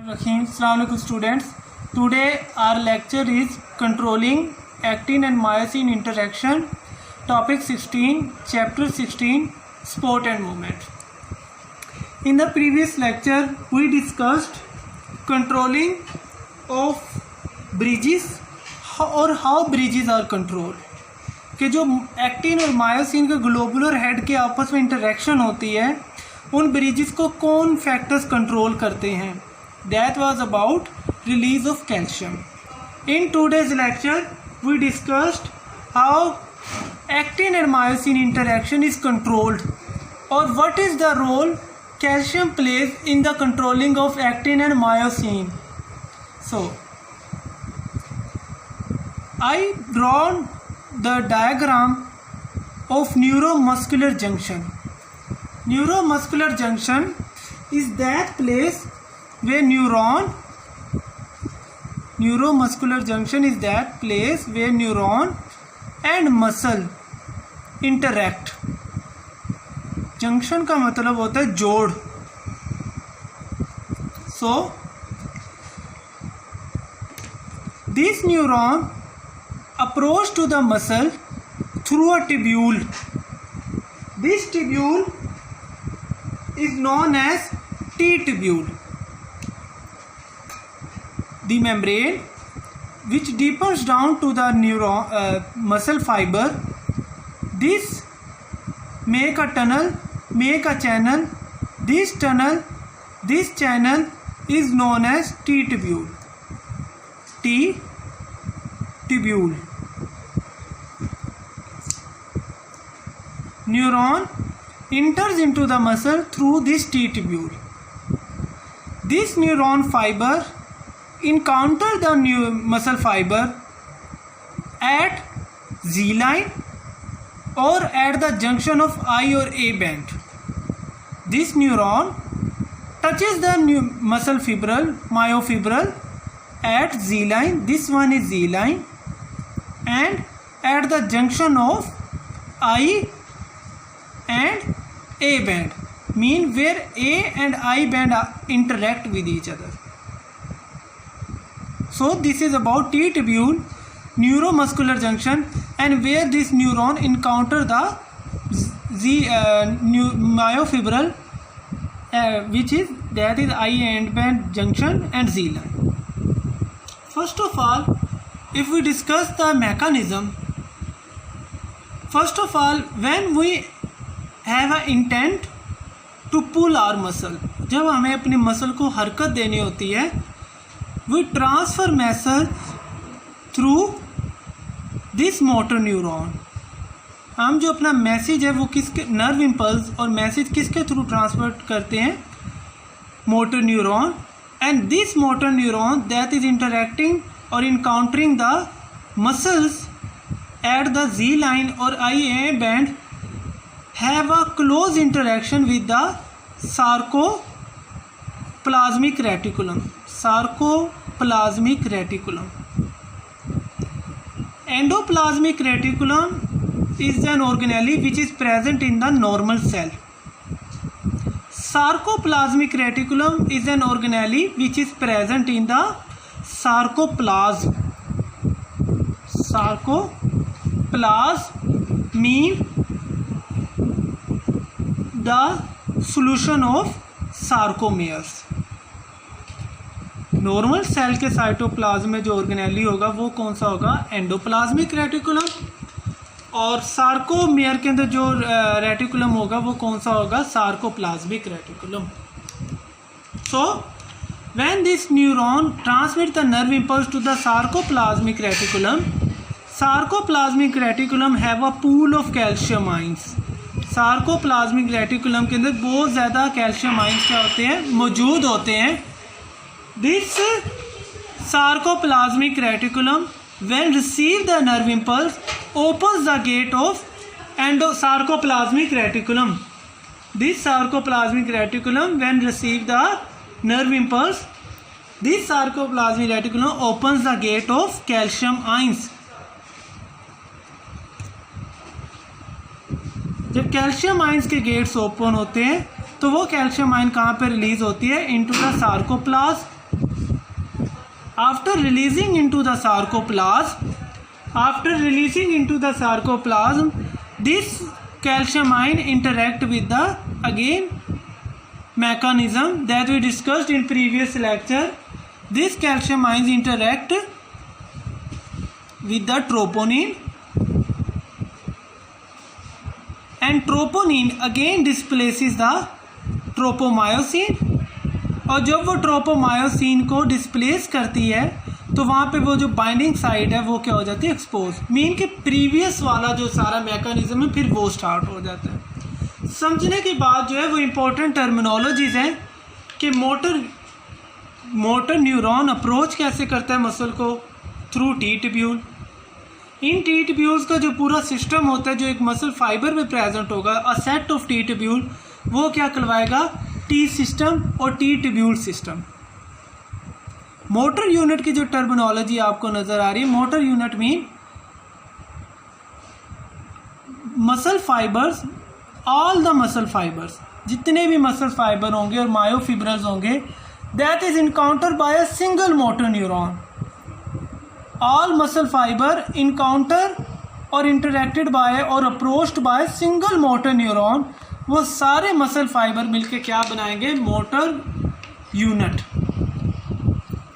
Assalamu alaikum students. Today our lecture is controlling actin and myosin interaction, topic 16, chapter 16, sport and movement. In the previous lecture we discussed controlling of bridges और how bridges are controlled, कि जो actin और myosin के globular head के आपस में interaction होती है उन ब्रिजेस को कौन फैक्टर्स कंट्रोल करते हैं. That was about release of calcium. In today's lecture we discussed how actin and myosin interaction is controlled or what is the role calcium plays in the controlling of actin and myosin. So I drawn the diagram of neuromuscular junction. Neuromuscular junction is that place where neuromuscular junction is that place where neuron and muscle interact. Junction का मतलब होता है जोड़. So this neuron approach to the muscle through a tubule. This tubule is known as T-tubule. The membrane which deepens down to the neuron muscle fiber. This make a channel. This channel is known as T-tubule. T-tubule. Neuron enters into the muscle through this T-tubule. This neuron fiber encounter the new muscle fiber at Z line or at the junction of I or A band. This neuron touches the new muscle fibril, myofibril at Z line. This one is Z line, and at the junction of I and A band, mean where A and I band interact with each other. So this is about T-tubule, neuromuscular junction, and where this neuron encounter the myofibril, which is I end band junction and Z line. First of all, if we discuss the mechanism, first of all, when we have an intent to pull our muscle, जब हमें अपनी muscle को हरकत देनी होती है, we transfer message through this motor neuron. हम जो अपना मैसेज है वो किसके, नर्व इम्पल्स और मैसेज किसके थ्रू ट्रांसफर करते हैं, motor neuron. And this motor neuron that is interacting और encountering the muscles at the G line और I A band have a close interaction with the sarcoplasmic reticulum. Endoplasmic reticulum is an organelle which is present in the normal cell. Sarcoplasmic reticulum is an organelle which is present in the sarcoplasm. Sarcoplasm means the solution of sarcomeres. Normal cell के cytoplasm में जो organelle होगा वो कौन सा होगा, endoplasmic reticulum. और sarcomere के अंदर जो रेटिकुलम होगा वो कौन सा होगा, sarcoplasmic reticulum. So when this neuron transmit the nerve impulse to the sarcoplasmic reticulum have a pool of calcium ions. Sarcoplasmic reticulum के अंदर बहुत ज़्यादा कैल्शियम आइंस क्या होते हैं, मौजूद होते हैं. This sarcoplasmic reticulum when receive the nerve impulse opens the gate of sarcoplasmic reticulum. This sarcoplasmic reticulum when receive the nerve impulse, this sarcoplasmic reticulum opens the gate of calcium ions. जब calcium ions के gets open होते हैं तो वो calcium ion कहाँ पे release होती है, into the sarcoplasm. After releasing into the sarcoplasm, this calcium ion interact with the again mechanism that we discussed in previous lecture. This calcium ions interact with the troponin, and troponin again displaces the tropomyosin, और जब वो tropomyosin को displace करती है तो वहाँ पे वो जो बाइंडिंग साइड है वो क्या हो जाती है, एक्सपोज। मीन के प्रीवियस वाला जो सारा मैकेनिज्म है फिर वो स्टार्ट हो जाता है। समझने के बाद जो है वो इम्पोर्टेंट टर्मिनोलॉजीज हैं कि मोटर न्यूरॉन अप्रोच कैसे करता है मसल को, थ्रू टी ट्यूब्यूल। इन टी ट्यूब्यूल्स का जो पूरा सिस्टम होता है जो एक मसल फाइबर में प्रेजेंट होगा, a set of T tubule, वो क्या कहलाएगा, टी सिस्टम और T tubule system. Motor unit की जो टर्मिनोलॉजी आपको नजर आ रही है, motor unit mean muscle fibres, all the muscle fibres, जितने भी मसल फाइबर होंगे और मायोफिब्रल्स होंगे, that is encounter by a single motor neuron. All muscle fibre encounter और इंटरेक्टेड बाय और approached by single motor neuron. वो सारे muscle fibre मिलके क्या बनाएंगे, मोटर यूनिट।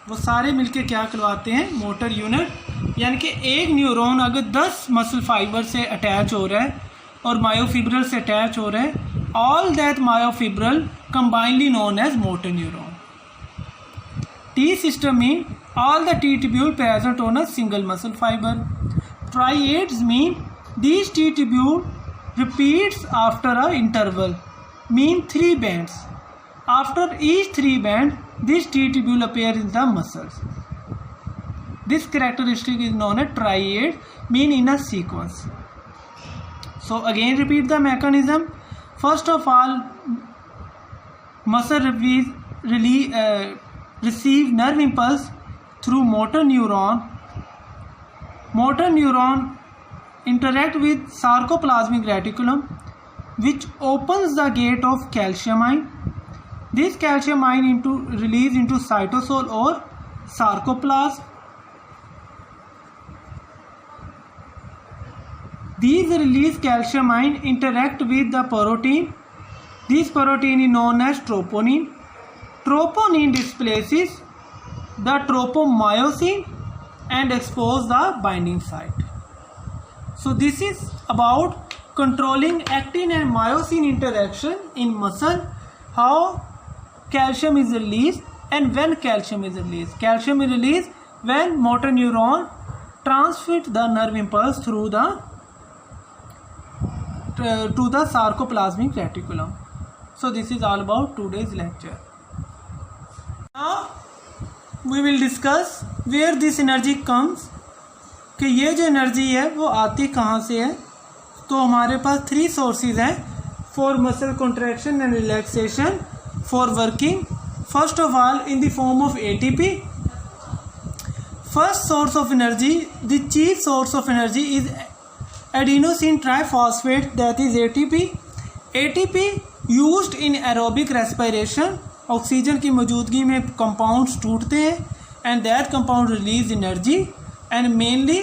वो सारे मिलके क्या कहलाते हैं, मोटर यूनिट। यानी कि एक न्यूरॉन अगर 10 मसल फाइबर से अटैच हो रहा है और मायोफिब्रल से अटैच हो रहा है, all that myofibril combinely known as motor neuron. T system mean all the T tubule present on a single muscle fiber. Triads mean these T tubule repeats after a interval, mean 3 bands. After each 3 band, this T tubule appear in the muscles. This characteristic is known as triad, mean in a sequence. So again repeat the mechanism. First of all, muscle receive nerve impulse through motor neuron. Motor neuron interact with sarcoplasmic reticulum, which opens the gate of calcium ion. This calcium ion release into cytosol or sarcoplasm. These released calcium ion interact with the protein. This protein is known as troponin. Troponin displaces the tropomyosin and expose the binding site. So this is about controlling actin and myosin interaction in muscle, how calcium is released and when calcium is released. Calcium is released when motor neuron transmit the nerve impulse through the to the sarcoplasmic reticulum. So this is all about today's lecture. Now we will discuss where this energy comes, कि ये जो energy है वो आती कहाँ से है। तो हमारे पास 3 सोर्सेज हैं for muscle contraction and relaxation, for working. First of all in the form of ATP. First source of energy, the chief source of energy is adenosine triphosphate, that is ATP. ATP used in aerobic respiration, oxygen की मौजूदगी में compounds टूटते हैं and that compound release energy, and mainly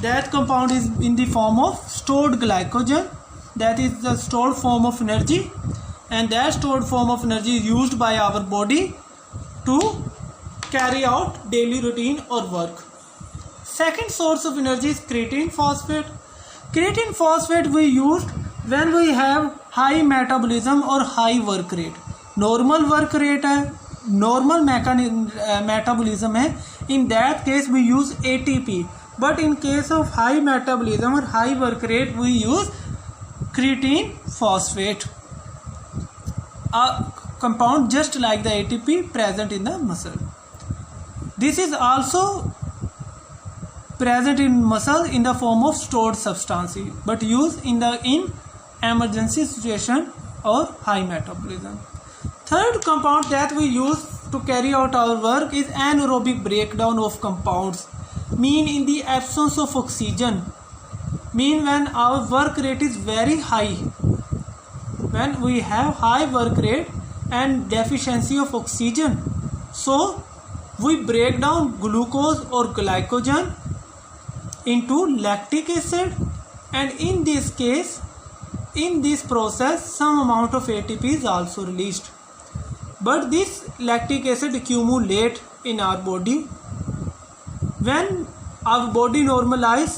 that compound is in the form of stored glycogen, that is the stored form of energy, and that stored form of energy is used by our body to carry out daily routine और work. Second source of energy is creatine phosphate. Creatine phosphate we use when we have high metabolism or high work rate. Normal work rate है, normal metabolism है, in that case we use ATP. But in case of high metabolism और high work rate we use creatine phosphate, a compound just like the ATP present in the muscle. This is also present in muscle in the form of stored substances, but used in emergency situation or high metabolism. Third compound that we use to carry out our work is anaerobic breakdown of compounds, mean in the absence of oxygen, mean when our work rate is very high, when we have high work rate and deficiency of oxygen, so we break down glucose or glycogen into lactic acid, and in this case, in this process, some amount of ATP is also released. But this lactic acid accumulate in our body. When our body normalize,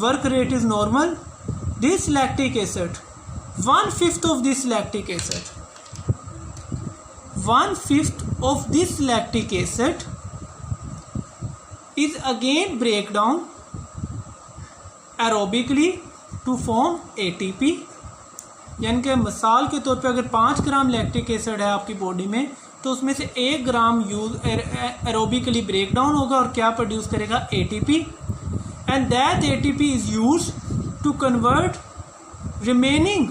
work rate is normal, this lactic acid, 1/5 of this lactic acid, 1/5 of this lactic acid is again break down aerobically to form ATP. यानी कि मिसाल के तौर पे अगर 5 ग्राम lactic acid है आपकी body में, तो उसमें से 1 gram use aerobically break down होगा और क्या प्रोड्यूस करेगा, ATP, and that ATP is use to convert remaining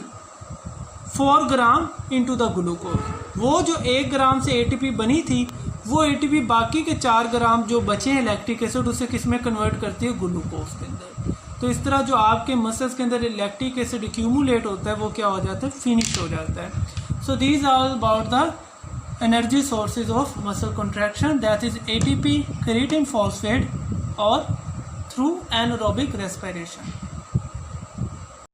4 gram into the glucose. वो जो 1 ग्राम से ATP बनी थी, वो ATP बाकी के 4 ग्राम जो बचे हैं लैक्टिक एसिड, उसे किस में कन्वर्ट करती है, ग्लूकोज के अंदर। तो इस तरह जो आपके मसल्स के अंदर लैक्टिक एसिड एक्यूमुलेट होता है, वो क्या हो जाता है, फिनिश हो जाता है। So these are about the energy sources of muscle contraction, that is ATP, creatine phosphate, और थ्रू एनारोबिक रेस्पिरेशन।